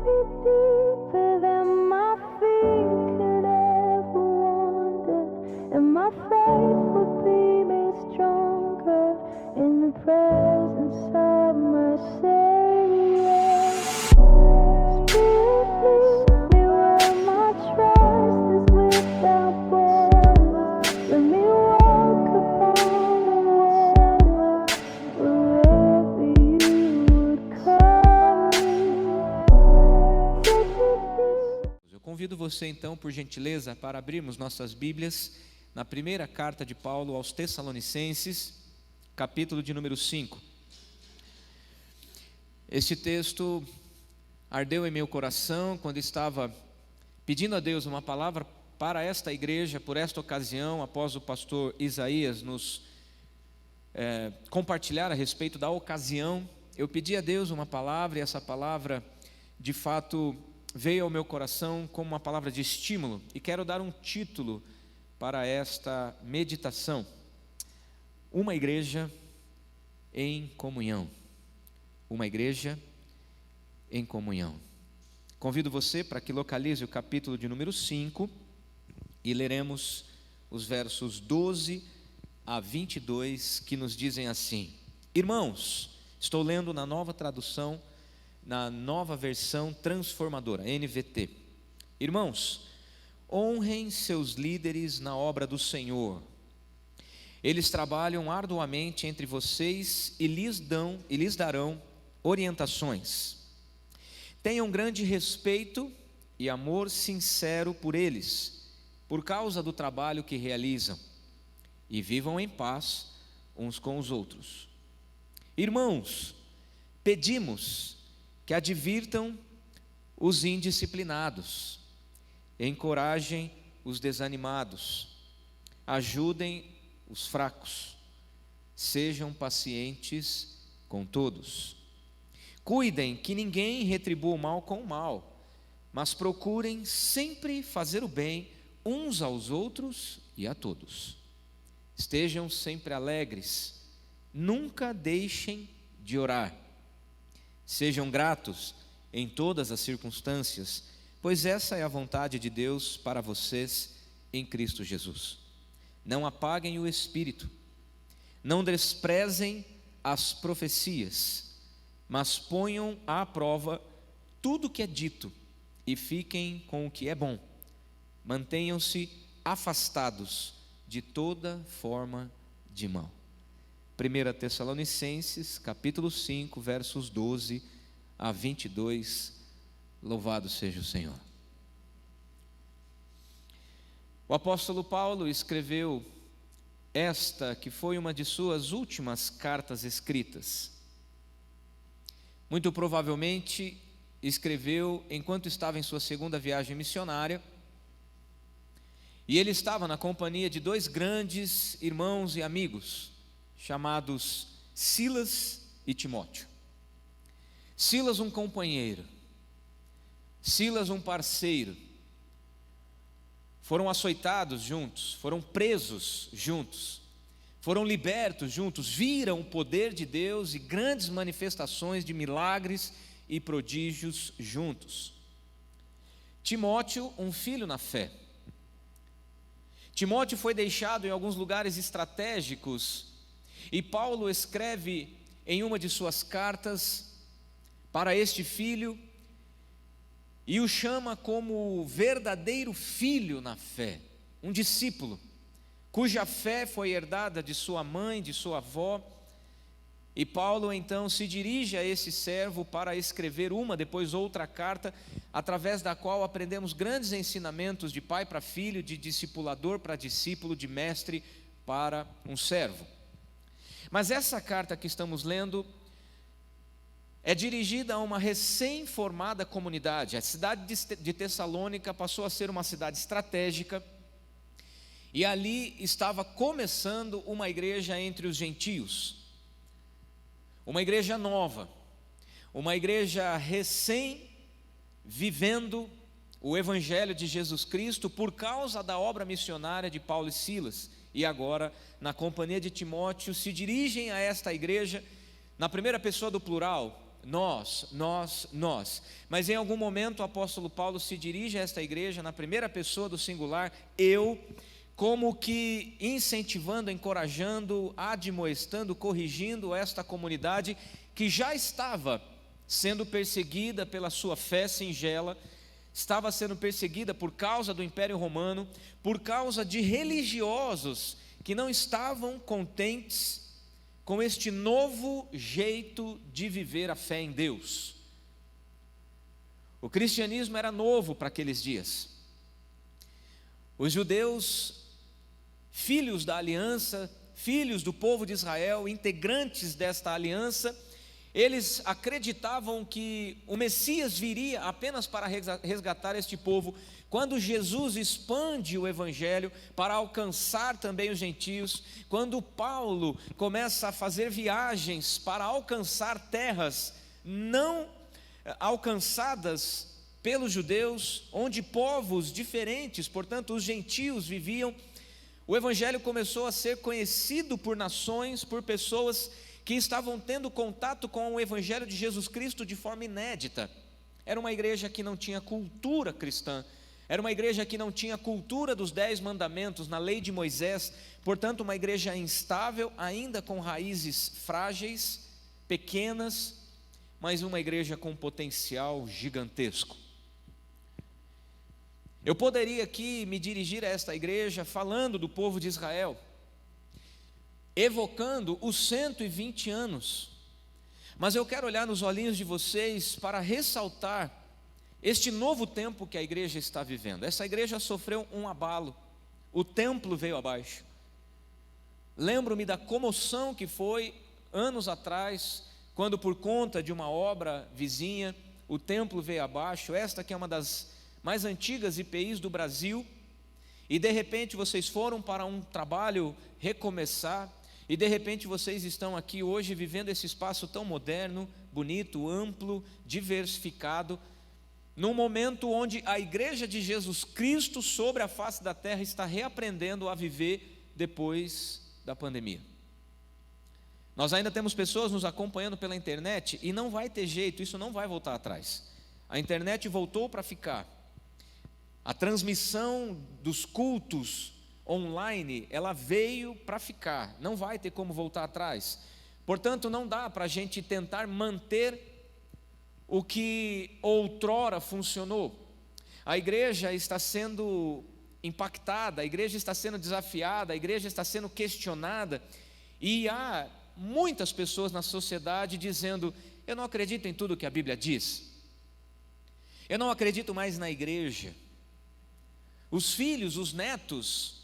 deeper than my feet could ever wander, and my faith will be made stronger in the presence of my Savior. Spirit, lead me where my trust is without borders. Let me walk upon the water wherever you would call me. Take me. Eu convido você então, por gentileza, para abrirmos nossas Bíblias na primeira carta de Paulo aos Tessalonicenses, capítulo de número 5. Este texto ardeu em meu coração quando estava pedindo a Deus uma palavra para esta igreja, por esta ocasião, após o pastor Isaías nos compartilhar a respeito da ocasião. Eu pedi a Deus uma palavra e essa palavra, de fato, veio ao meu coração como uma palavra de estímulo, e quero dar um título para esta meditação: uma igreja em comunhão. Uma igreja em comunhão. Convido você para que localize o capítulo de número 5 e leremos os versos 12 a 22, que nos dizem assim: Irmãos, estou lendo na nova tradução, na nova versão transformadora, NVT. Irmãos, honrem seus líderes na obra do Senhor. Eles trabalham arduamente entre vocês e lhes darão orientações. Tenham grande respeito e amor sincero por eles, por causa do trabalho que realizam, e vivam em paz uns com os outros. Irmãos, pedimos que advirtam os indisciplinados, encorajem os desanimados, ajudem os fracos, sejam pacientes com todos. Cuidem que ninguém retribua o mal com o mal, mas procurem sempre fazer o bem uns aos outros e a todos. Estejam sempre alegres, nunca deixem de orar. Sejam gratos em todas as circunstâncias, pois essa é a vontade de Deus para vocês em Cristo Jesus. Não apaguem o espírito, não desprezem as profecias, mas ponham à prova tudo o que é dito e fiquem com o que é bom. Mantenham-se afastados de toda forma de mal. 1 Tessalonicenses, capítulo 5, versos 12 a 22. Louvado seja o Senhor. O apóstolo Paulo escreveu esta, que foi uma de suas últimas cartas escritas. Muito provavelmente escreveu enquanto estava em sua segunda viagem missionária, e ele estava na companhia de dois grandes irmãos e amigos, chamados Silas e Timóteo. Silas, um companheiro, Silas, um parceiro. Foram açoitados juntos, foram presos juntos, foram libertos juntos, viram o poder de Deus e grandes manifestações de milagres e prodígios juntos. Timóteo, um filho na fé. Timóteo foi deixado em alguns lugares estratégicos, e Paulo escreve em uma de suas cartas para este filho e o chama como verdadeiro filho na fé, um discípulo, cuja fé foi herdada de sua mãe, de sua avó. E Paulo então se dirige a esse servo para escrever uma, depois outra carta, através da qual aprendemos grandes ensinamentos de pai para filho, de discipulador para discípulo, de mestre para um servo. Mas essa carta que estamos lendo é dirigida a uma recém-formada comunidade. A cidade de Tessalônica passou a ser uma cidade estratégica, e ali estava começando uma igreja entre os gentios, uma igreja nova, uma igreja recém-vivendo o evangelho de Jesus Cristo por causa da obra missionária de Paulo e Silas. E agora, na companhia de Timóteo, se dirigem a esta igreja, na primeira pessoa do plural, nós. Mas em algum momento o apóstolo Paulo se dirige a esta igreja na primeira pessoa do singular, eu, como que incentivando, encorajando, admoestando, corrigindo esta comunidade que já estava sendo perseguida pela sua fé singela, estava sendo perseguida por causa do Império Romano, por causa de religiosos que não estavam contentes com este novo jeito de viver a fé em Deus. O cristianismo era novo para aqueles dias. Os judeus, filhos da aliança, filhos do povo de Israel, integrantes desta aliança, eles acreditavam que o Messias viria apenas para resgatar este povo. Quando Jesus expande o evangelho para alcançar também os gentios, quando Paulo começa a fazer viagens para alcançar terras não alcançadas pelos judeus, onde povos diferentes, portanto os gentios viviam, o evangelho começou a ser conhecido por nações, por pessoas que estavam tendo contato com o evangelho de Jesus Cristo de forma inédita. Era uma igreja que não tinha cultura cristã, era uma igreja que não tinha cultura dos 10 mandamentos na lei de Moisés, portanto uma igreja instável, ainda com raízes frágeis, pequenas, mas uma igreja com potencial gigantesco. Eu poderia aqui me dirigir a esta igreja falando do povo de Israel, evocando os 120 anos, mas eu quero olhar nos olhinhos de vocês para ressaltar este novo tempo que a igreja está vivendo. Essa igreja sofreu um abalo, o templo veio abaixo. Lembro-me da comoção que foi anos atrás, quando por conta de uma obra vizinha, o templo veio abaixo. Esta que é uma das mais antigas IPIs do Brasil, e de repente vocês foram para um trabalho recomeçar, e de repente vocês estão aqui hoje vivendo esse espaço tão moderno, bonito, amplo, diversificado, num momento onde a igreja de Jesus Cristo sobre a face da terra está reaprendendo a viver depois da pandemia. Nós ainda temos pessoas nos acompanhando pela internet e não vai ter jeito, isso não vai voltar atrás. A internet voltou para ficar. A transmissão dos cultos online, ela veio para ficar, não vai ter como voltar atrás. Portanto, não dá para a gente tentar manter o que outrora funcionou. A igreja está sendo impactada, a igreja está sendo desafiada, a igreja está sendo questionada, e há muitas pessoas na sociedade dizendo: eu não acredito em tudo que a Bíblia diz, eu não acredito mais na igreja. Os filhos, os netos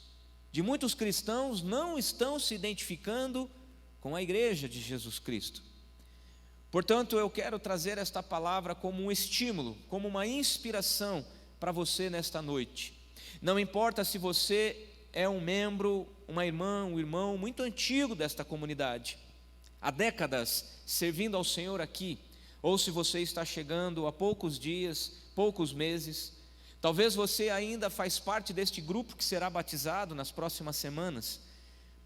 de muitos cristãos não estão se identificando com a igreja de Jesus Cristo. Portanto, eu quero trazer esta palavra como um estímulo, como uma inspiração para você nesta noite. Não importa se você é um membro, uma irmã, um irmão muito antigo desta comunidade, há décadas servindo ao Senhor aqui, ou se você está chegando há poucos dias, poucos meses. Talvez você ainda faz parte deste grupo que será batizado nas próximas semanas,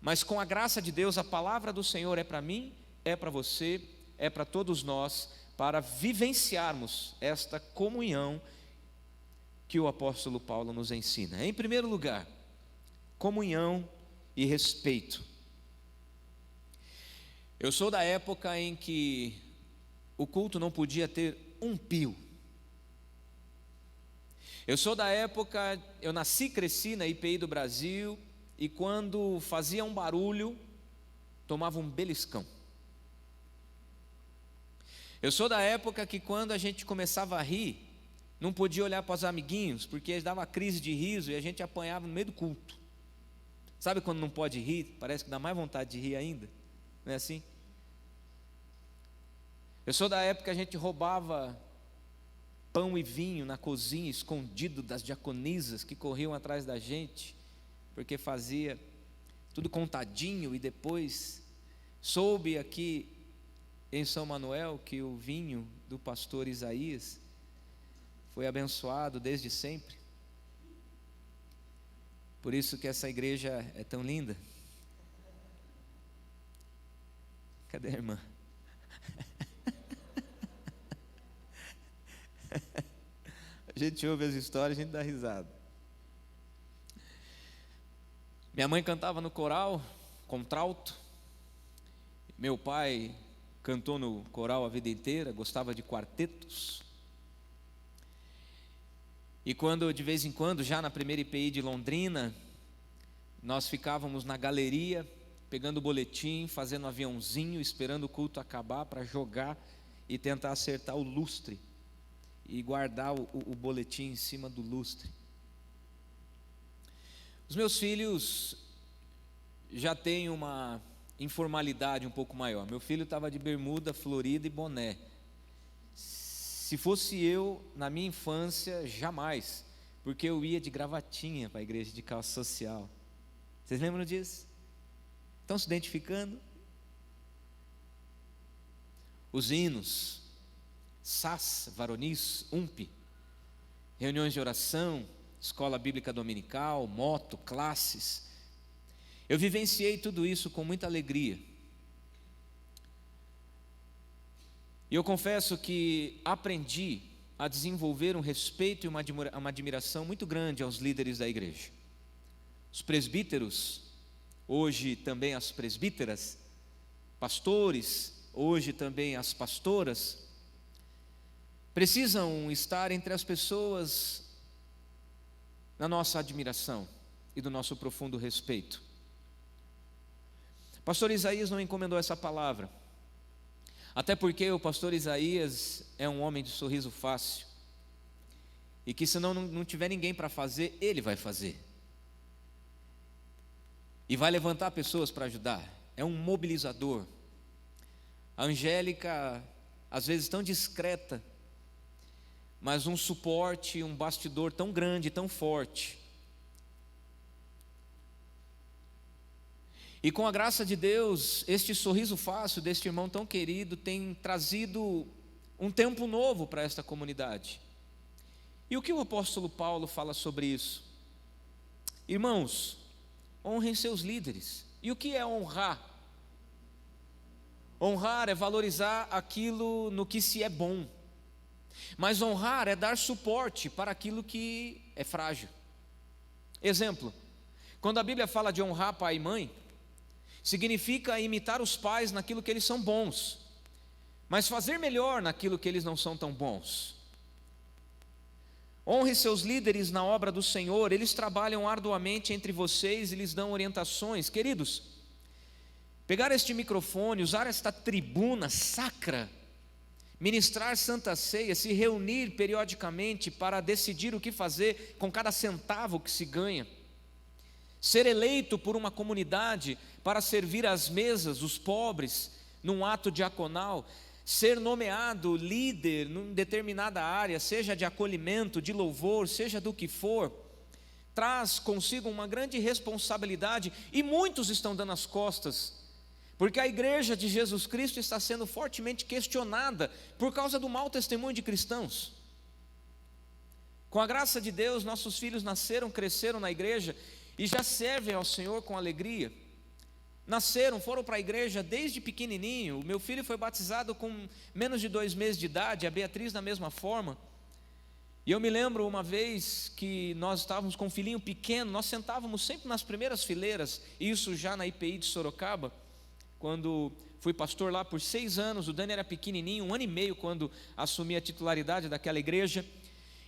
mas com a graça de Deus, a palavra do Senhor é para mim, é para você, é para todos nós, para vivenciarmos esta comunhão que o apóstolo Paulo nos ensina. Em primeiro lugar, comunhão e respeito. Eu sou da época em que o culto não podia ter um pio. Eu sou da época, eu nasci e cresci na IPI do Brasil, e quando fazia um barulho, tomava um beliscão. Eu sou da época que quando a gente começava a rir, não podia olhar para os amiguinhos, porque eles davam crise de riso e a gente apanhava no meio do culto. Sabe quando não pode rir? Parece que dá mais vontade de rir ainda, não é assim? Eu sou da época que a gente roubava pão e vinho na cozinha, escondido das diaconisas que corriam atrás da gente, porque fazia tudo contadinho, e depois soube aqui em São Manuel que o vinho do pastor Isaías foi abençoado desde sempre. Por isso que essa igreja é tão linda. Cadê a irmã? A gente ouve as histórias, a gente dá risada. Minha mãe cantava no coral, contralto. Meu pai cantou no coral a vida inteira, gostava de quartetos. E quando, de vez em quando, já na primeira IPI de Londrina, nós ficávamos na galeria, pegando o boletim, fazendo aviãozinho, esperando o culto acabar para jogar e tentar acertar o lustre e guardar o boletim em cima do lustre. Os meus filhos já têm uma informalidade um pouco maior. Meu filho estava de bermuda, florida e boné. Se fosse eu, na minha infância, jamais, porque eu ia de gravatinha para a igreja, de calça social. Vocês lembram disso? Estão se identificando? Os hinos, SAS, varonis, UMP, reuniões de oração, escola bíblica dominical, moto, classes. Eu vivenciei tudo isso com muita alegria. E eu confesso que aprendi a desenvolver um respeito e uma admiração muito grande aos líderes da igreja. Os presbíteros, hoje também as presbíteras, pastores, hoje também as pastoras, precisam estar entre as pessoas na nossa admiração e do nosso profundo respeito. Pastor Isaías não encomendou essa palavra, até porque o pastor Isaías é um homem de sorriso fácil, e que se não tiver ninguém para fazer, ele vai fazer, e vai levantar pessoas para ajudar, é um mobilizador. A Angélica, às vezes tão discreta, mas um suporte, um bastidor tão grande, tão forte. E com a graça de Deus, este sorriso fácil deste irmão tão querido tem trazido um tempo novo para esta comunidade. E o que o apóstolo Paulo fala sobre isso? Irmãos, honrem seus líderes. E o que é honrar? Honrar é valorizar aquilo no que se é bom, mas honrar é dar suporte para aquilo que é frágil. Exemplo, quando a Bíblia fala de honrar pai e mãe, significa imitar os pais naquilo que eles são bons, mas fazer melhor naquilo que eles não são tão bons. Honre seus líderes na obra do Senhor, eles trabalham arduamente entre vocês e lhes dão orientações. Queridos, pegar este microfone, usar esta tribuna sacra, ministrar santa ceia, se reunir periodicamente para decidir o que fazer com cada centavo que se ganha, ser eleito por uma comunidade para servir às mesas os pobres num ato diaconal, ser nomeado líder em determinada área, seja de acolhimento, de louvor, seja do que for, traz consigo uma grande responsabilidade, e muitos estão dando as costas, porque a igreja de Jesus Cristo está sendo fortemente questionada por causa do mau testemunho de cristãos. Com a graça de Deus, nossos filhos nasceram, cresceram na igreja e já servem ao Senhor com alegria. Nasceram, foram para a igreja desde pequenininho. O meu filho foi batizado com menos de 2 meses de idade, a Beatriz da mesma forma. E eu me lembro uma vez que nós estávamos com um filhinho pequeno, nós sentávamos sempre nas primeiras fileiras, isso já na IPI de Sorocaba, quando fui pastor lá por 6 anos. O Dani era pequenininho, 1 ano e meio quando assumi a titularidade daquela igreja,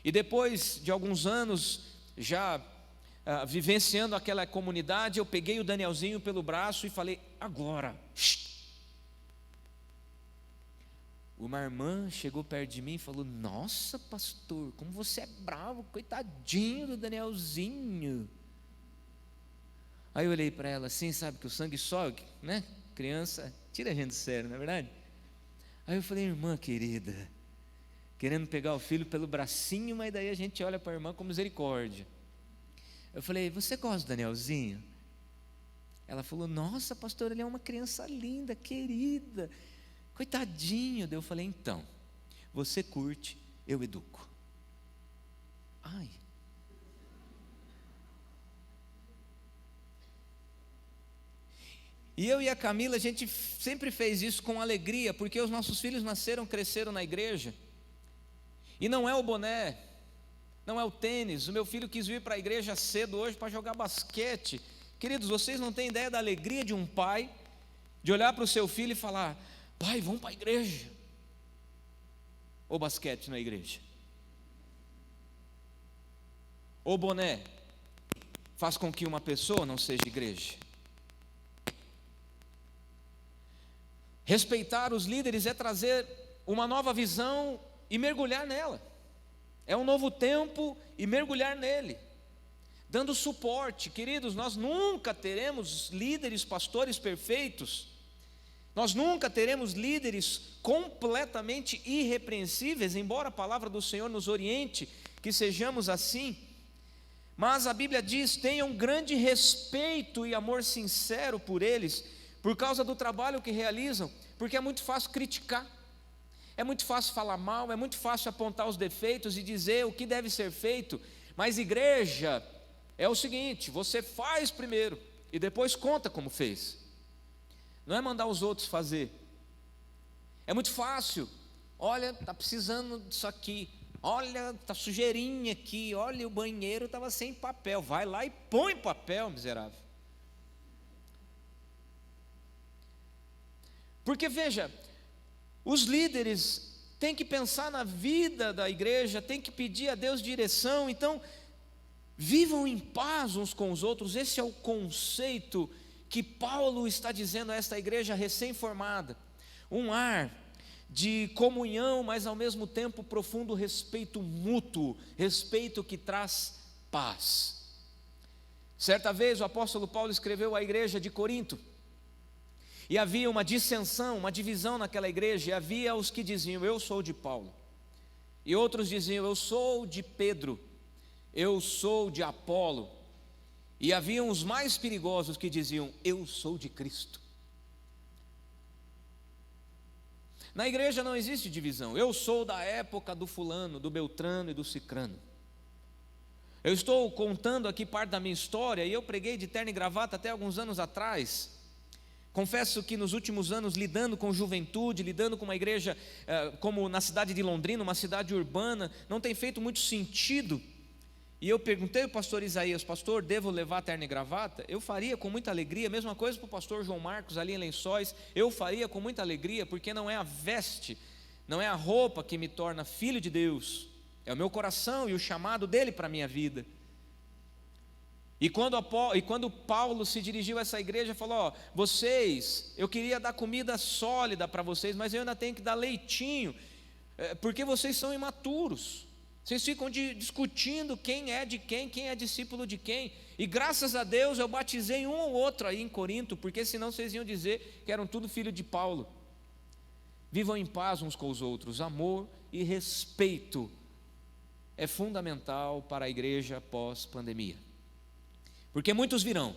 e depois de alguns anos já vivenciando aquela comunidade, eu peguei o Danielzinho pelo braço e falei: agora. Uma irmã chegou perto de mim e falou: nossa, pastor, como você é bravo, coitadinho do Danielzinho. Aí eu olhei para ela assim, sabe que o sangue sobe, né? Criança tira a gente do sério, não é verdade? Aí eu falei: irmã querida, querendo pegar o filho pelo bracinho, mas daí a gente olha para a irmã com misericórdia. Eu falei: você gosta do Danielzinho? Ela falou: nossa, pastor, ele é uma criança linda, querida, coitadinho. Daí eu falei: então, você curte, eu educo. Ai. E eu e a Camila, a gente sempre fez isso com alegria, porque os nossos filhos nasceram, cresceram na igreja. E não é o boné, não é o tênis. O meu filho quis vir para a igreja cedo hoje para jogar basquete. Queridos, vocês não têm ideia da alegria de um pai, de olhar para o seu filho e falar: pai, vamos para a igreja. Ou basquete na igreja. Ou boné faz com que uma pessoa não seja igreja. Respeitar os líderes é trazer uma nova visão e mergulhar nela. É um novo tempo e mergulhar nele, dando suporte. Queridos, nós nunca teremos líderes, pastores perfeitos. Nós nunca teremos líderes completamente irrepreensíveis, embora a palavra do Senhor nos oriente que sejamos assim. Mas a Bíblia diz: tenham grande respeito e amor sincero por eles, por causa do trabalho que realizam, porque é muito fácil criticar, é muito fácil falar mal, é muito fácil apontar os defeitos e dizer o que deve ser feito. Mas igreja é o seguinte: você faz primeiro e depois conta como fez. Não é mandar os outros fazer. É muito fácil: olha, está precisando disso aqui, olha, está sujeirinha aqui, olha, o banheiro estava sem papel, vai lá e põe papel, miserável. Porque veja, os líderes têm que pensar na vida da igreja, têm que pedir a Deus direção. Então, vivam em paz uns com os outros. Esse é o conceito que Paulo está dizendo a esta igreja recém-formada. Um ar de comunhão, mas ao mesmo tempo profundo respeito mútuo, respeito que traz paz. Certa vez o apóstolo Paulo escreveu à igreja de Corinto, e havia uma dissensão, uma divisão naquela igreja, e havia os que diziam: eu sou de Paulo, e outros diziam: eu sou de Pedro, eu sou de Apolo, e haviam os mais perigosos que diziam: eu sou de Cristo. Na igreja não existe divisão. Eu sou da época do fulano, do beltrano e do cicrano. Eu estou contando aqui parte da minha história, e eu preguei de terno e gravata até alguns anos atrás. Confesso que nos últimos anos, lidando com juventude, lidando com uma igreja como na cidade de Londrina, uma cidade urbana, não tem feito muito sentido. E eu perguntei ao pastor Isaías: pastor, devo levar terno e gravata? Eu faria com muita alegria. Mesma coisa para o pastor João Marcos ali em Lençóis, eu faria com muita alegria, porque não é a veste, não é a roupa que me torna filho de Deus, é o meu coração e o chamado dele para a minha vida. E quando Paulo se dirigiu a essa igreja, falou: ó, vocês, eu queria dar comida sólida para vocês, mas eu ainda tenho que dar leitinho, porque vocês são imaturos. Vocês ficam discutindo quem é de quem é discípulo de quem. E graças a Deus eu batizei um ou outro aí em Corinto, porque senão vocês iam dizer que eram tudo filho de Paulo. Vivam em paz uns com os outros. Amor e respeito é fundamental para a igreja pós-pandemia. Porque muitos virão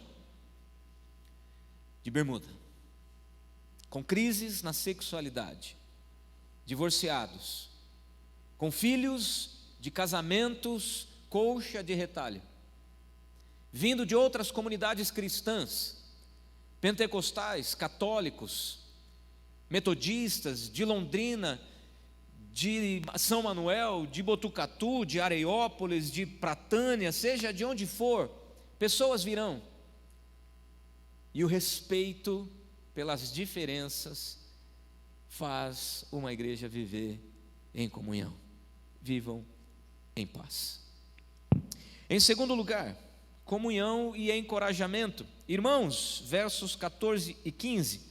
de bermuda, com crises na sexualidade, divorciados, com filhos de casamentos colcha de retalho, vindo de outras comunidades cristãs, pentecostais, católicos, metodistas, de Londrina, de São Manuel, de Botucatu, de Areiópolis, de Pratânia, seja de onde for, pessoas virão. E o respeito pelas diferenças faz uma igreja viver em comunhão. Vivam em paz. Em segundo lugar, comunhão e encorajamento. Irmãos, versos 14 e 15.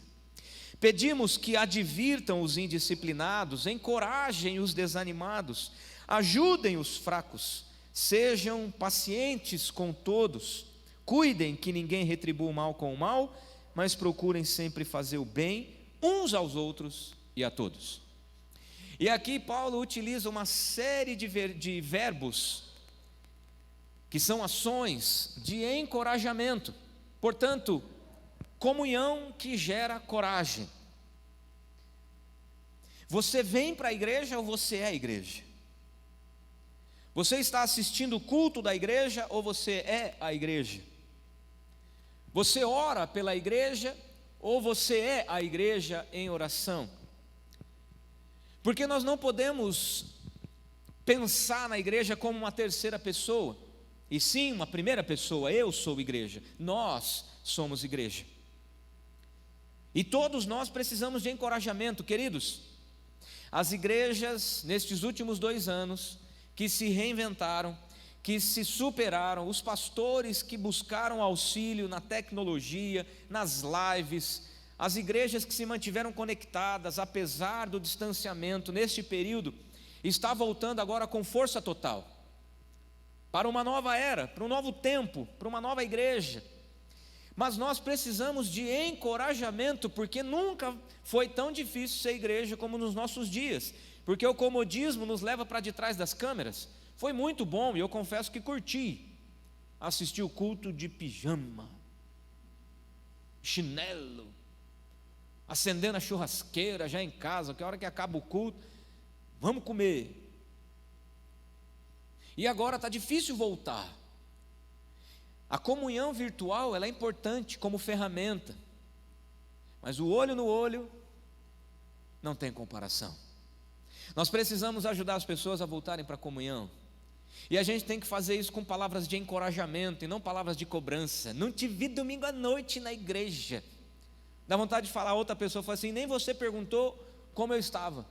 Pedimos que advirtam os indisciplinados, encorajem os desanimados, ajudem os fracos, sejam pacientes com todos, cuidem que ninguém retribua o mal com o mal, mas procurem sempre fazer o bem uns aos outros e a todos. E aqui Paulo utiliza uma série de verbos, que são ações de encorajamento. Portanto, comunhão que gera coragem. Você vem para a igreja ou você é a igreja? Você está assistindo o culto da igreja ou você é a igreja? Você ora pela igreja ou você é a igreja em oração? Porque nós não podemos pensar na igreja como uma terceira pessoa, e sim uma primeira pessoa. Eu sou igreja, nós somos igreja. E todos nós precisamos de encorajamento, queridos. As igrejas, nestes últimos 2 anos, que se reinventaram, que se superaram, os pastores que buscaram auxílio na tecnologia, nas lives, as igrejas que se mantiveram conectadas, apesar do distanciamento neste período, está voltando agora com força total, para uma nova era, para um novo tempo, para uma nova igreja. Mas nós precisamos de encorajamento, porque nunca foi tão difícil ser igreja como nos nossos dias, porque o comodismo nos leva para de trás das câmeras. Foi muito bom, e eu confesso que curti assistir o culto de pijama, chinelo, acendendo a churrasqueira já em casa, que a hora que acaba o culto, vamos comer. E agora está difícil voltar. A comunhão virtual, ela é importante como ferramenta, mas o olho no olho não tem comparação. Nós precisamos ajudar as pessoas a voltarem para a comunhão, e a gente tem que fazer isso com palavras de encorajamento e não palavras de cobrança. Não te vi domingo à noite na igreja. Dá vontade de falar a outra pessoa, fala assim: nem você perguntou como eu estava.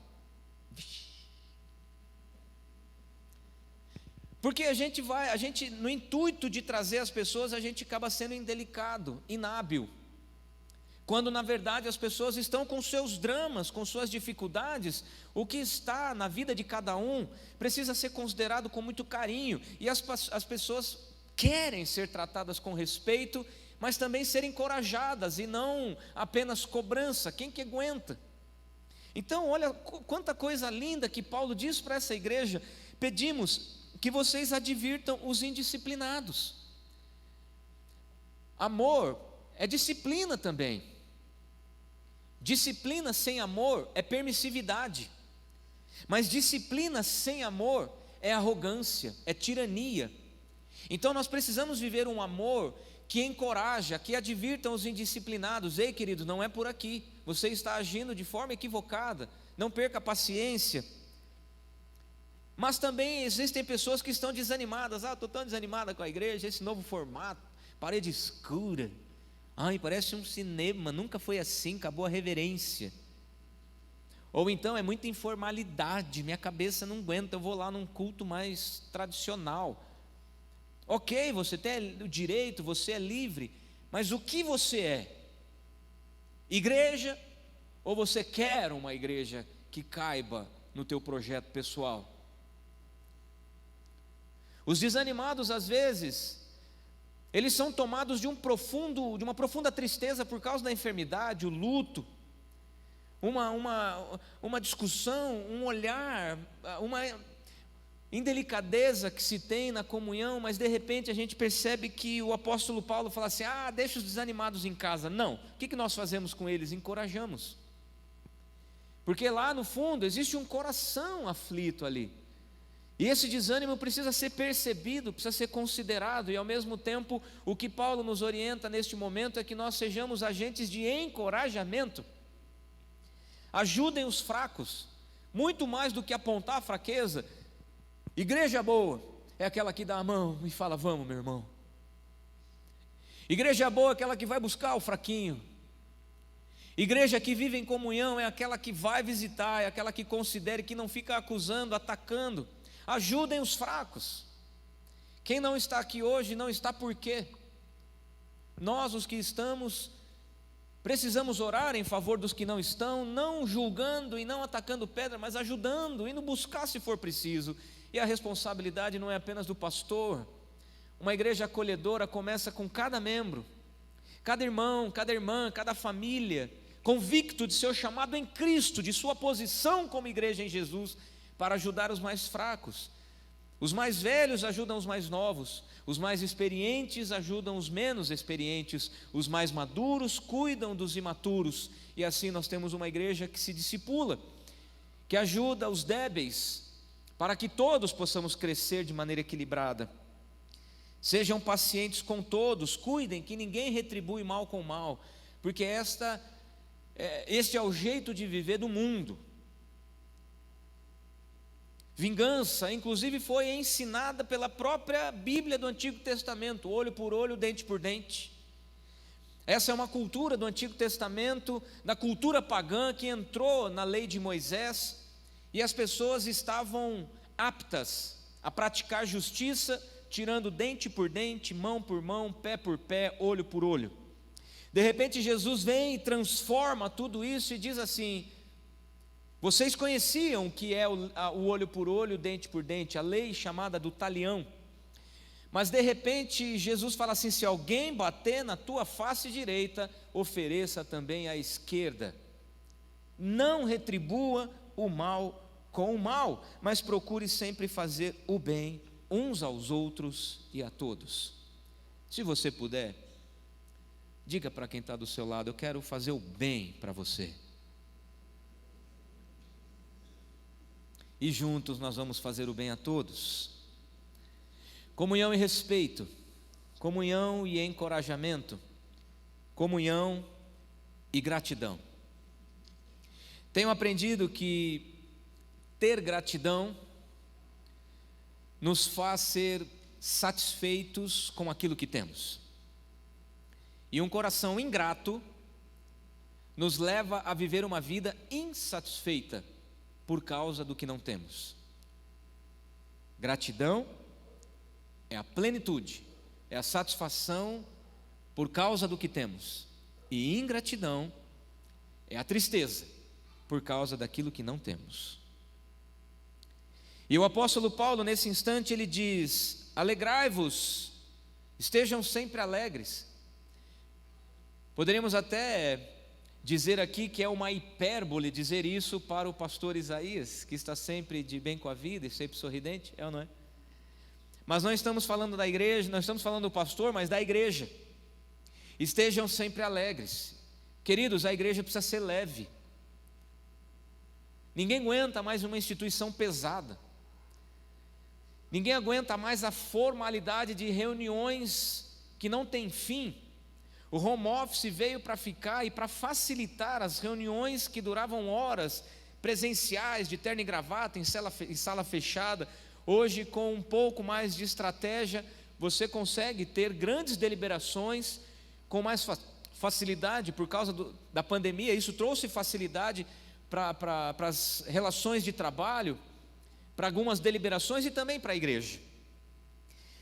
Porque a gente no intuito de trazer as pessoas, a gente acaba sendo indelicado, inábil, quando na verdade as pessoas estão com seus dramas, com suas dificuldades. O que está na vida de cada um precisa ser considerado com muito carinho, e as pessoas querem ser tratadas com respeito, mas também ser encorajadas, e não apenas cobrança. Quem que aguenta? Então olha quanta coisa linda que Paulo diz para essa igreja: pedimos que vocês advirtam os indisciplinados. Amor é disciplina também. Disciplina sem amor é permissividade, mas disciplina sem amor é arrogância, é tirania. Então nós precisamos viver um amor que encoraja, que advirtam os indisciplinados: ei, querido, não é por aqui, você está agindo de forma equivocada, não perca a paciência. Mas também existem pessoas que estão desanimadas: estou tão desanimada com a igreja, esse novo formato, parede escura, parece um cinema, nunca foi assim, acabou a reverência. Ou então é muita informalidade, minha cabeça não aguenta, eu vou lá num culto mais tradicional. Ok, você tem o direito, você é livre, mas o que você é? Igreja? Ou você quer uma igreja que caiba no teu projeto pessoal? Os desanimados, às vezes, eles são tomados de uma profunda tristeza por causa da enfermidade, o luto, uma discussão, um olhar, uma indelicadeza que se tem na comunhão. Mas de repente a gente percebe que o apóstolo Paulo fala assim: deixa os desanimados em casa. Não, o que nós fazemos com eles? Encorajamos, porque lá no fundo existe um coração aflito ali, e esse desânimo precisa ser percebido, precisa ser considerado. E ao mesmo tempo, o que Paulo nos orienta neste momento é que nós sejamos agentes de encorajamento. Ajudem os fracos, muito mais do que apontar a fraqueza. Igreja boa é aquela que dá a mão e fala: vamos, meu irmão. Igreja boa é aquela que vai buscar o fraquinho. Igreja que vive em comunhão é aquela que vai visitar, é aquela que considera e que não fica acusando, atacando. Ajudem os fracos. Quem não está aqui hoje não está por quê? Nós, os que estamos, precisamos orar em favor dos que não estão, não julgando e não atacando pedra, mas ajudando, indo buscar se for preciso. E a responsabilidade não é apenas do pastor. Uma igreja acolhedora começa com cada membro, cada irmão, cada irmã, cada família, convicto de seu chamado em Cristo, de sua posição como igreja em Jesus, para ajudar os mais fracos. Os mais velhos ajudam os mais novos, os mais experientes ajudam os menos experientes, os mais maduros cuidam dos imaturos. E assim nós temos uma igreja que se discipula, que ajuda os débeis, para que todos possamos crescer de maneira equilibrada. Sejam pacientes com todos, cuidem que ninguém retribui mal com mal, porque este é o jeito de viver do mundo. Vingança, inclusive, foi ensinada pela própria Bíblia do Antigo Testamento, olho por olho, dente por dente. Essa é uma cultura do Antigo Testamento, da cultura pagã que entrou na lei de Moisés, e as pessoas estavam aptas a praticar justiça, tirando dente por dente, mão por mão, pé por pé, olho por olho. De repente Jesus vem e transforma tudo isso e diz assim: vocês conheciam o que é o olho por olho, dente por dente, a lei chamada do talião. Mas de repente Jesus fala assim: se alguém bater na tua face direita, ofereça também a esquerda. Não retribua o mal com o mal, mas procure sempre fazer o bem uns aos outros e a todos. Se você puder, diga para quem está do seu lado: eu quero fazer o bem para você. E juntos nós vamos fazer o bem a todos. Comunhão e respeito, comunhão e encorajamento, comunhão e gratidão. Tenho aprendido que ter gratidão nos faz ser satisfeitos com aquilo que temos. E um coração ingrato nos leva a viver uma vida insatisfeita por causa do que não temos. Gratidão é a plenitude, é a satisfação por causa do que temos. E ingratidão é a tristeza por causa daquilo que não temos. E o apóstolo Paulo, nesse instante, ele diz: alegrai-vos, estejam sempre alegres. Poderíamos até dizer aqui que é uma hipérbole dizer isso para o pastor Isaías, que está sempre de bem com a vida e sempre sorridente, é ou não é? Mas não estamos falando da igreja, não estamos falando do pastor, mas da igreja. Estejam sempre alegres. Queridos, a igreja precisa ser leve. Ninguém aguenta mais uma instituição pesada. Ninguém aguenta mais a formalidade de reuniões que não tem fim. O home office veio para ficar e para facilitar as reuniões que duravam horas, presenciais, de terno e gravata, em sala fechada. Hoje, com um pouco mais de estratégia, você consegue ter grandes deliberações com mais facilidade por causa da pandemia. Isso trouxe facilidade para as relações de trabalho, para algumas deliberações e também para a igreja.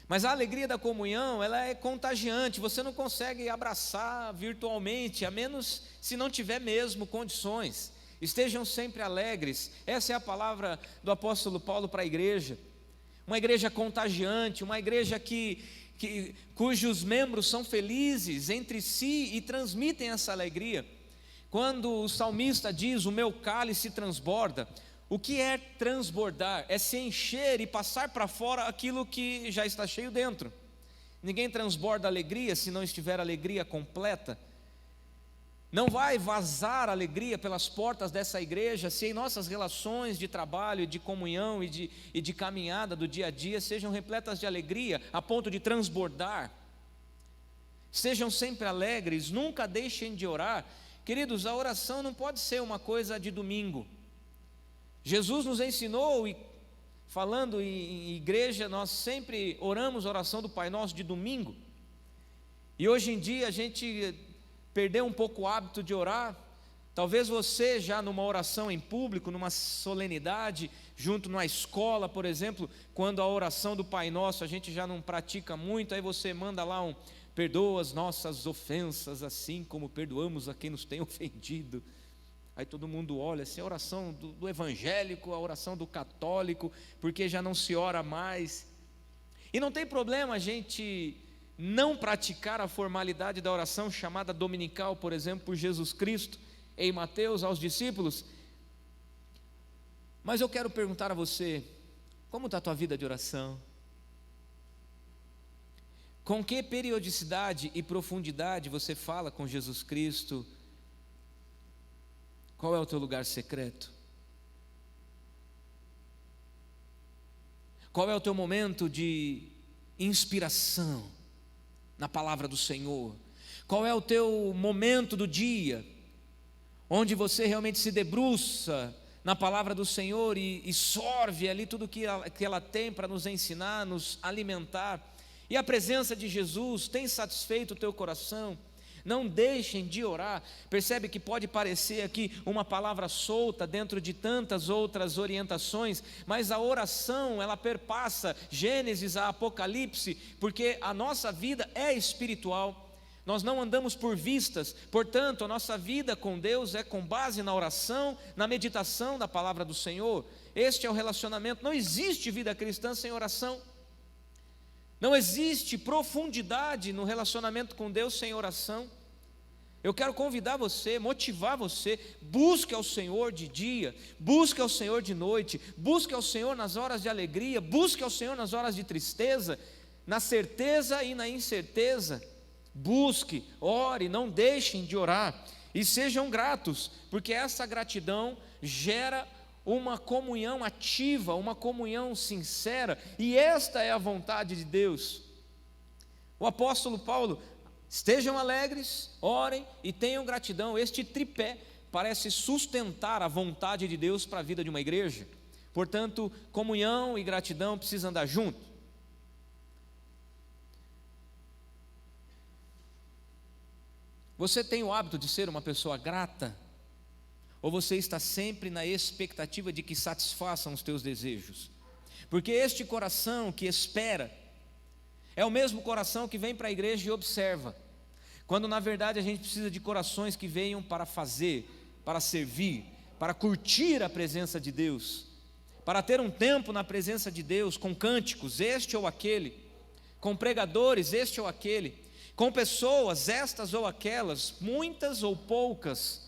Mas a alegria da comunhão, ela é contagiante. Você não consegue abraçar virtualmente, a menos se não tiver mesmo condições. Estejam sempre alegres. Essa é a palavra do apóstolo Paulo para a igreja. Uma igreja contagiante, uma igreja cujos membros são felizes entre si e transmitem essa alegria. Quando o salmista diz: o meu cálice transborda. O que é transbordar? É se encher e passar para fora aquilo que já está cheio dentro. Ninguém transborda alegria se não estiver alegria completa. Não vai vazar alegria pelas portas dessa igreja se em nossas relações de trabalho, de comunhão e de caminhada do dia a dia sejam repletas de alegria a ponto de transbordar. Sejam sempre alegres, nunca deixem de orar. Queridos, a oração não pode ser uma coisa de domingo. Jesus nos ensinou, e falando em igreja, nós sempre oramos a oração do Pai Nosso de domingo. E hoje em dia a gente perdeu um pouco o hábito de orar. Talvez você já numa oração em público, numa solenidade, junto numa escola, por exemplo, quando a oração do Pai Nosso a gente já não pratica muito, aí você manda lá perdoa as nossas ofensas, assim como perdoamos a quem nos tem ofendido. Aí todo mundo olha assim, a oração do evangélico, a oração do católico, porque já não se ora mais. E não tem problema a gente não praticar a formalidade da oração chamada dominical, por exemplo, por Jesus Cristo, em Mateus aos discípulos. Mas eu quero perguntar a você, como está a tua vida de oração? Com que periodicidade e profundidade você fala com Jesus Cristo? Qual é o teu lugar secreto? Qual é o teu momento de inspiração na palavra do Senhor? Qual é o teu momento do dia onde você realmente se debruça na palavra do Senhor e sorve ali tudo que ela tem para nos ensinar, nos alimentar. E a presença de Jesus tem satisfeito o teu coração? Não deixem de orar. Percebe que pode parecer aqui uma palavra solta dentro de tantas outras orientações, mas a oração, ela perpassa Gênesis a Apocalipse, porque a nossa vida é espiritual. Nós não andamos por vistas, portanto, a nossa vida com Deus é com base na oração, na meditação da palavra do Senhor. Este é o relacionamento. Não existe vida cristã sem oração. Não existe profundidade no relacionamento com Deus sem oração. Eu quero convidar você, motivar você, busque ao Senhor de dia, busque ao Senhor de noite, busque ao Senhor nas horas de alegria, busque ao Senhor nas horas de tristeza, na certeza e na incerteza. Busque, ore, não deixem de orar e sejam gratos, porque essa gratidão gera uma comunhão ativa, uma comunhão sincera, e esta é a vontade de Deus. O apóstolo Paulo: estejam alegres, orem e tenham gratidão. Este tripé parece sustentar a vontade de Deus para a vida de uma igreja. Portanto, comunhão e gratidão precisam andar junto. Você tem o hábito de ser uma pessoa grata? Ou você está sempre na expectativa de que satisfaçam os teus desejos? Porque este coração que espera é o mesmo coração que vem para a igreja e observa, quando na verdade a gente precisa de corações que venham para fazer, para servir, para curtir a presença de Deus, para ter um tempo na presença de Deus, com cânticos, este ou aquele, com pregadores, este ou aquele, com pessoas, estas ou aquelas, muitas ou poucas.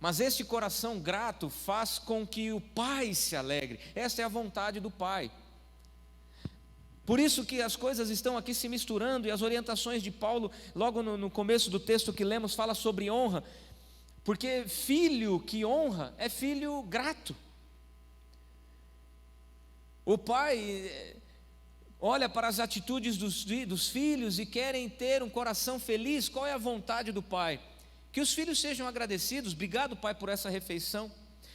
Mas este coração grato faz com que o Pai se alegre. Esta é a vontade do Pai. Por isso que as coisas estão aqui se misturando, e as orientações de Paulo, logo no começo do texto que lemos, fala sobre honra, porque filho que honra é filho grato. O pai olha para as atitudes dos filhos e querem ter um coração feliz. Qual é a vontade do pai? Que os filhos sejam agradecidos. Obrigado, Pai, por essa refeição.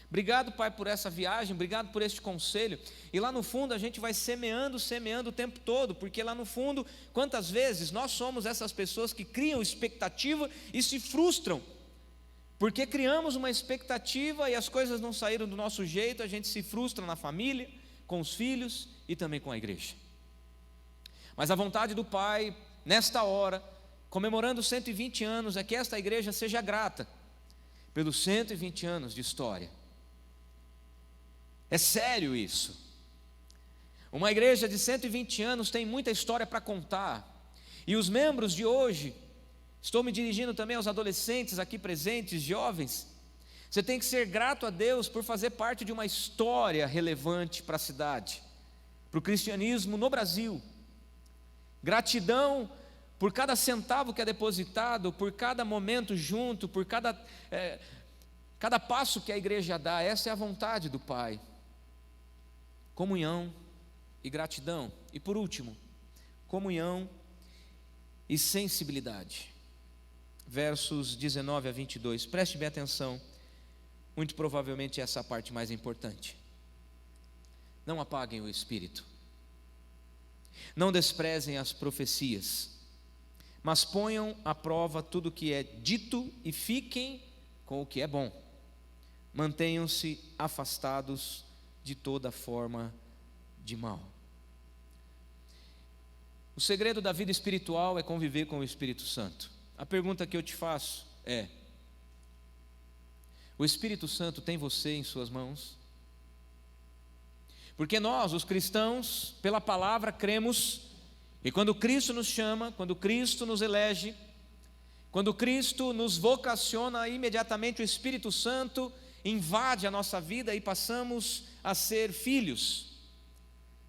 Obrigado, Pai, por essa viagem. Obrigado por este conselho. E lá no fundo a gente vai semeando o tempo todo, porque lá no fundo, quantas vezes nós somos essas pessoas que criam expectativa e se frustram, porque criamos uma expectativa e as coisas não saíram do nosso jeito. A gente se frustra na família, com os filhos e também com a igreja. Mas a vontade do Pai, nesta hora, comemorando 120 anos, é que esta igreja seja grata pelos 120 anos de história. É sério isso. Uma igreja de 120 anos tem muita história para contar. E os membros de hoje, estou me dirigindo também aos adolescentes aqui presentes, jovens, você tem que ser grato a Deus por fazer parte de uma história relevante para a cidade, para o cristianismo no Brasil. Gratidão por cada centavo que é depositado, por cada momento junto, por cada passo que a igreja dá. Essa é a vontade do Pai. Comunhão e gratidão. E por último, comunhão e sensibilidade. Versos 19 a 22. Preste bem atenção. Muito provavelmente essa é a parte mais importante. Não apaguem o espírito. Não desprezem as profecias, mas ponham à prova tudo o que é dito e fiquem com o que é bom. Mantenham-se afastados de toda forma de mal. O segredo da vida espiritual é conviver com o Espírito Santo. A pergunta que eu te faço é: o Espírito Santo tem você em suas mãos? Porque nós, os cristãos, pela palavra cremos, e quando Cristo nos chama, quando Cristo nos elege, quando Cristo nos vocaciona, imediatamente o Espírito Santo invade a nossa vida e passamos a ser filhos.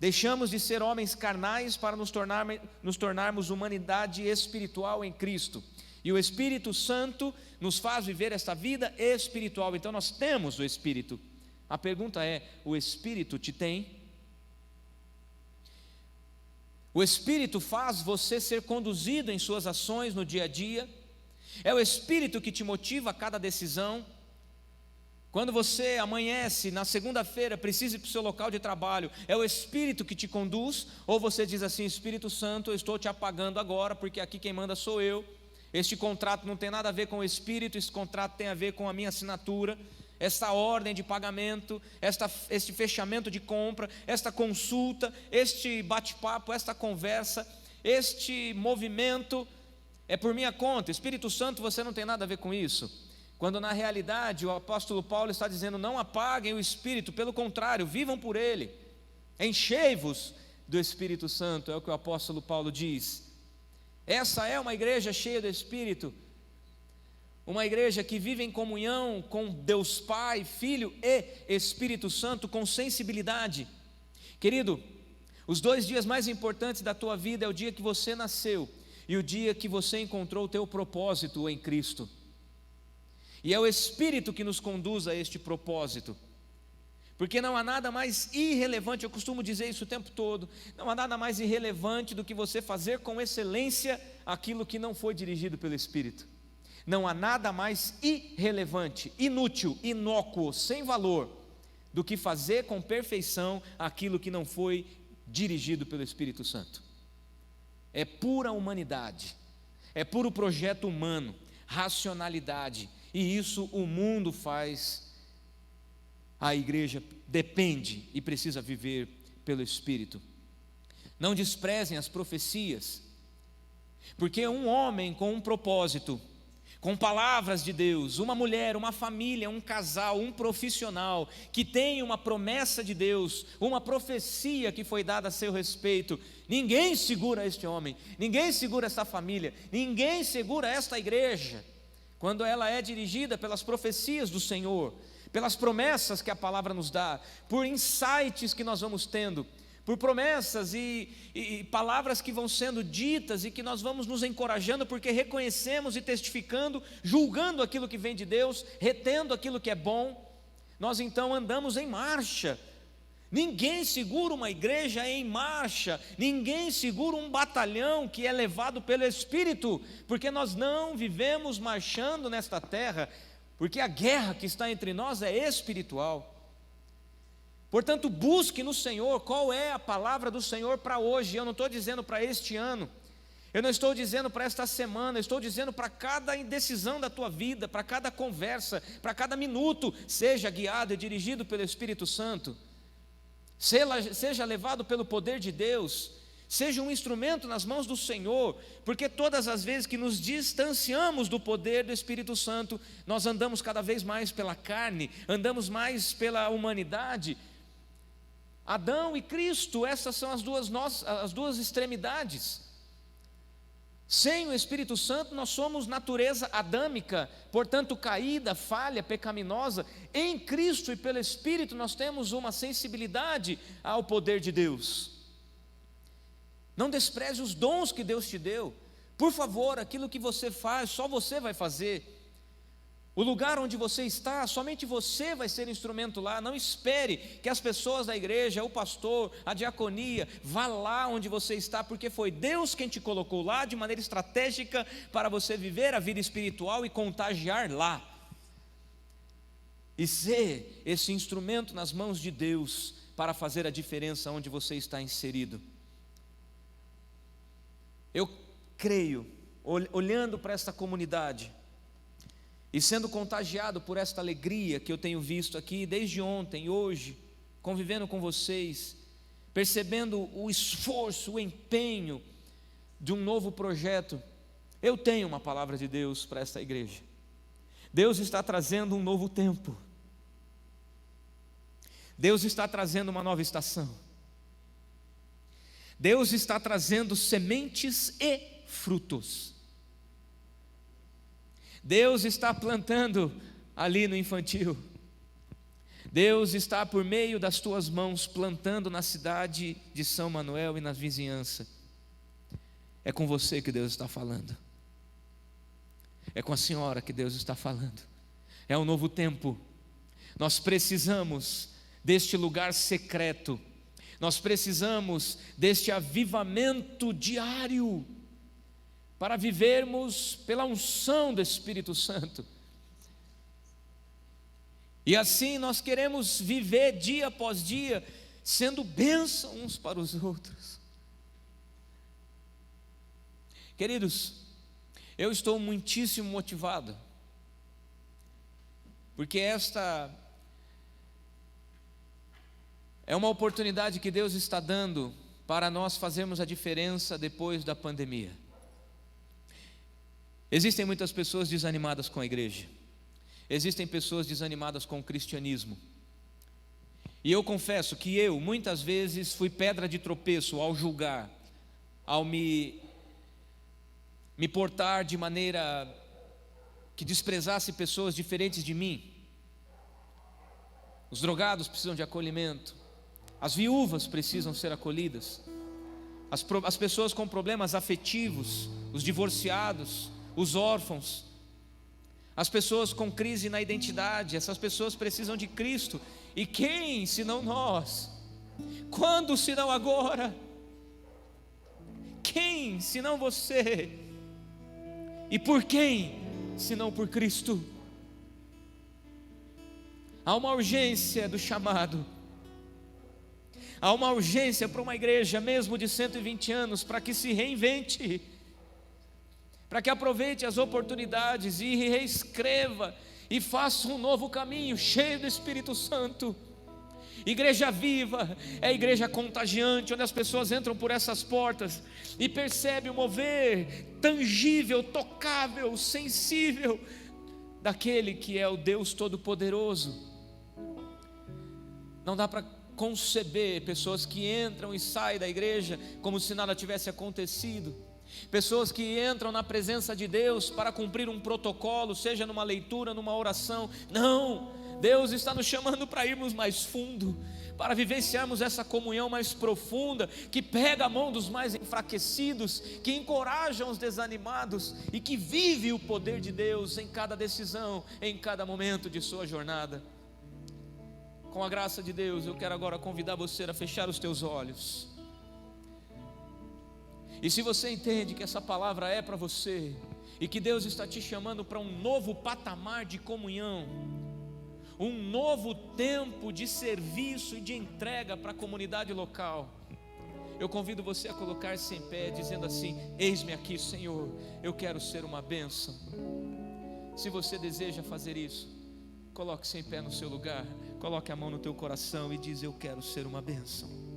Deixamos de ser homens carnais para nos tornarmos humanidade espiritual em Cristo. E o Espírito Santo nos faz viver esta vida espiritual. Então nós temos o Espírito. A pergunta é: o Espírito te tem? O Espírito faz você ser conduzido em suas ações no dia a dia? É o Espírito que te motiva a cada decisão? Quando você amanhece na segunda-feira, precisa ir para o seu local de trabalho, é o Espírito que te conduz? Ou você diz assim: Espírito Santo, eu estou te apagando agora, porque aqui quem manda sou eu, este contrato não tem nada a ver com o Espírito, esse contrato tem a ver com a minha assinatura, esta ordem de pagamento, este fechamento de compra, esta consulta, este bate-papo, esta conversa, este movimento é por minha conta. Espírito Santo, você não tem nada a ver com isso. Quando na realidade o apóstolo Paulo está dizendo: não apaguem o Espírito, pelo contrário, vivam por ele, enchei-vos do Espírito Santo, é o que o apóstolo Paulo diz. Essa é uma igreja cheia do Espírito, uma igreja que vive em comunhão com Deus Pai, Filho e Espírito Santo, com sensibilidade. Querido, os 2 dias mais importantes da tua vida é o dia que você nasceu e o dia que você encontrou o teu propósito em Cristo. E é o Espírito que nos conduz a este propósito, porque não há nada mais irrelevante, eu costumo dizer isso o tempo todo, não há nada mais irrelevante do que você fazer com excelência aquilo que não foi dirigido pelo Espírito. Não há nada mais irrelevante, inútil, inócuo, sem valor, do que fazer com perfeição aquilo que não foi dirigido pelo Espírito Santo. É pura humanidade, é puro projeto humano, racionalidade. E isso o mundo faz, a igreja depende e precisa viver pelo Espírito. Não desprezem as profecias, porque um homem com um propósito, com palavras de Deus, uma mulher, uma família, um casal, um profissional, que tem uma promessa de Deus, uma profecia que foi dada a seu respeito, ninguém segura este homem, ninguém segura esta família, ninguém segura esta igreja, quando ela é dirigida pelas profecias do Senhor, pelas promessas que a palavra nos dá, por insights que nós vamos tendo, por promessas e palavras que vão sendo ditas e que nós vamos nos encorajando, porque reconhecemos e testificando, julgando aquilo que vem de Deus, retendo aquilo que é bom, nós então andamos em marcha. Ninguém segura uma igreja em marcha, ninguém segura um batalhão que é levado pelo Espírito, porque nós não vivemos marchando nesta terra, porque a guerra que está entre nós é espiritual. Portanto, busque no Senhor qual é a palavra do Senhor para hoje. Eu não estou dizendo para este ano, eu não estou dizendo para esta semana, eu estou dizendo para cada indecisão da tua vida, para cada conversa, para cada minuto. Seja guiado e dirigido pelo Espírito Santo, seja levado pelo poder de Deus, seja um instrumento nas mãos do Senhor, porque todas as vezes que nos distanciamos do poder do Espírito Santo, nós andamos cada vez mais pela carne, andamos mais pela humanidade. Adão e Cristo, essas são as duas extremidades. Sem o Espírito Santo nós somos natureza adâmica, portanto caída, falha, pecaminosa. Em Cristo e pelo Espírito nós temos uma sensibilidade ao poder de Deus. Não despreze os dons que Deus te deu. Por favor, aquilo que você faz, só você vai fazer. O lugar onde você está, somente você vai ser instrumento lá. Não espere que as pessoas da igreja, o pastor, a diaconia, vá lá onde você está, porque foi Deus quem te colocou lá de maneira estratégica para você viver a vida espiritual e contagiar lá. E ser esse instrumento nas mãos de Deus para fazer a diferença onde você está inserido. Eu creio, olhando para esta comunidade, e sendo contagiado por esta alegria que eu tenho visto aqui desde ontem, hoje, convivendo com vocês, percebendo o esforço, o empenho de um novo projeto, eu tenho uma palavra de Deus para esta igreja. Deus está trazendo um novo tempo. Deus está trazendo uma nova estação. Deus está trazendo sementes e frutos. Deus está plantando ali no infantil. Deus está por meio das tuas mãos plantando na cidade de São Manuel e na vizinhança. É com você que Deus está falando. É com a senhora que Deus está falando. É um novo tempo. Nós precisamos deste lugar secreto. Nós precisamos deste avivamento diário para vivermos pela unção do Espírito Santo. E assim nós queremos viver dia após dia, sendo bênção uns para os outros. Queridos, eu estou muitíssimo motivado, porque esta é uma oportunidade que Deus está dando para nós fazermos a diferença depois da pandemia. Existem muitas pessoas desanimadas com a igreja, existem pessoas desanimadas com o cristianismo, e eu confesso que eu muitas vezes fui pedra de tropeço ao julgar, ao me portar de maneira que desprezasse pessoas diferentes de mim. Os drogados precisam de acolhimento, as viúvas precisam ser acolhidas, as pessoas com problemas afetivos, os divorciados, os órfãos, as pessoas com crise na identidade, essas pessoas precisam de Cristo. E quem, senão nós? Quando, senão agora? Quem, senão você? E por quem, senão por Cristo? Há uma urgência do chamado, há uma urgência para uma igreja mesmo de 120 anos, para que se reinvente, para que aproveite as oportunidades e reescreva e faça um novo caminho, cheio do Espírito Santo. Igreja viva é a igreja contagiante, onde as pessoas entram por essas portas e percebem o mover tangível, tocável, sensível daquele que é o Deus Todo-Poderoso. Não dá para conceber pessoas que entram e saem da igreja como se nada tivesse acontecido, pessoas que entram na presença de Deus para cumprir um protocolo, seja numa leitura, numa oração. Não, Deus está nos chamando para irmos mais fundo, para vivenciarmos essa comunhão mais profunda, que pega a mão dos mais enfraquecidos, que encoraja os desanimados e que vive o poder de Deus em cada decisão, em cada momento de sua jornada. Com a graça de Deus, eu quero agora convidar você a fechar os teus olhos. E se você entende que essa palavra é para você, e que Deus está te chamando para um novo patamar de comunhão, um novo tempo de serviço e de entrega para a comunidade local, eu convido você a colocar-se em pé, dizendo assim: eis-me aqui, Senhor, eu quero ser uma bênção. Se você deseja fazer isso, coloque-se em pé no seu lugar, coloque a mão no teu coração e diz: eu quero ser uma bênção.